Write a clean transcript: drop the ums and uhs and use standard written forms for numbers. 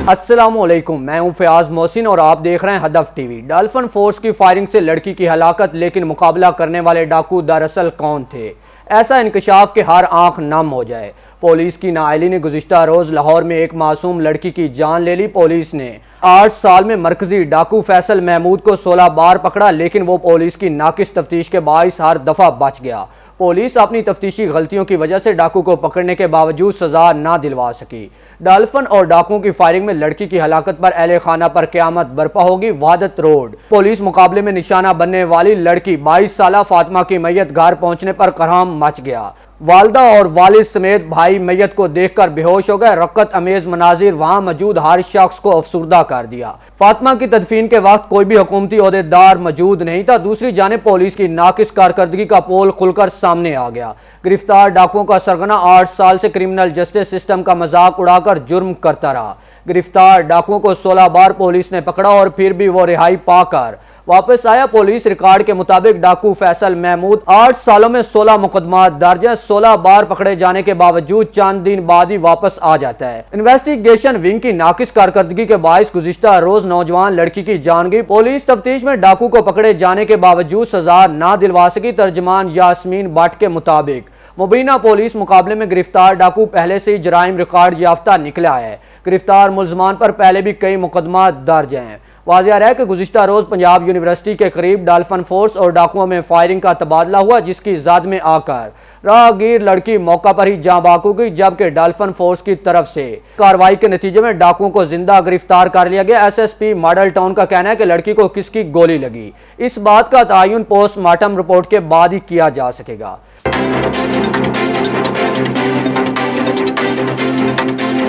السلام علیکم، میں ہوں فیاض محسن اور آپ دیکھ رہے ہیں ہدف ٹی وی۔ ڈالفن فورس کی فائرنگ سے لڑکی کی ہلاکت، لیکن مقابلہ کرنے والے ڈاکو دراصل کون تھے؟ ایسا انکشاف کہ ہر آنکھ نم ہو جائے۔ پولیس کی نااہلی نے گزشتہ روز لاہور میں ایک معصوم لڑکی کی جان لے لی۔ پولیس نے 8 سال میں مرکزی ڈاکو فیصل محمود کو 16 بار پکڑا، لیکن وہ پولیس کی ناقص تفتیش کے باعث ہر دفعہ بچ گیا۔ پولیس اپنی تفتیشی غلطیوں کی وجہ سے ڈاکو کو پکڑنے کے باوجود سزا نہ دلوا سکی۔ ڈالفن اور ڈاکوؤں کی فائرنگ میں لڑکی کی ہلاکت پر اہل خانہ پر قیامت برپا ہوگی۔ وحدت روڈ پولیس مقابلے میں نشانہ بننے والی لڑکی 22 سالہ فاطمہ کی میت گھر پہنچنے پر کہرام مچ گیا۔ والدہ اور والد سمیت بھائی میت کو دیکھ کر بے ہوش ہو گئے۔ رقت امیز مناظر وہاں موجود ہر شخص کو افسردہ کر دیا۔ فاطمہ کی تدفین کے وقت کوئی بھی حکومتی عہدیدار موجود نہیں تھا۔ دوسری جانب پولیس کی ناقص کارکردگی کا پول کھل کر سامنے آ گیا۔ گرفتار ڈاکوؤں کا سرغنہ 8 سال سے کرمنل جسٹس سسٹم کا مذاق اڑا کر جرم کرتا رہا۔ گرفتار ڈاکوؤں کو 16 بار پولیس نے پکڑا اور پھر بھی وہ رہائی پا کر واپس آیا۔ پولیس ریکارڈ کے مطابق ڈاکو فیصل محمود 8 سالوں میں 16 مقدمات درج ہیں۔ 16 بار پکڑے جانے کے باوجود چند دن بعد ہی واپس آ جاتا ہے۔ انویسٹیگیشن ونگ کی ناقص کارکردگی کے باعث گزشتہ روز نوجوان لڑکی کی جان گئی۔ پولیس تفتیش میں ڈاکو کو پکڑے جانے کے باوجود سزا نہ دلوا سکی۔ ترجمان یاسمین بٹ کے مطابق مبینہ پولیس مقابلے میں گرفتار ڈاکو پہلے سے ہی جرائم ریکارڈ یافتہ نکلا ہے۔ گرفتار ملزمان پر پہلے بھی کئی مقدمات درج ہیں۔ واضح ہے کہ گزشتہ روز پنجاب یونیورسٹی کے قریب ڈالفن فورس اور ڈاکوؤں میں فائرنگ کا تبادلہ ہوا، جس کی زد میں آ کر راہگیر لڑکی موقع پر ہی جاں بحق ہو گئی، جبکہ ڈالفن فورس کی طرف سے کارروائی کے نتیجے میں ڈاکوؤں کو زندہ گرفتار کر لیا گیا۔ S S P model town کا کہنا ہے کہ لڑکی کو کس کی گولی لگی، اس بات کا تعین پوسٹ مارٹم رپورٹ کے بعد ہی کیا جا سکے گا۔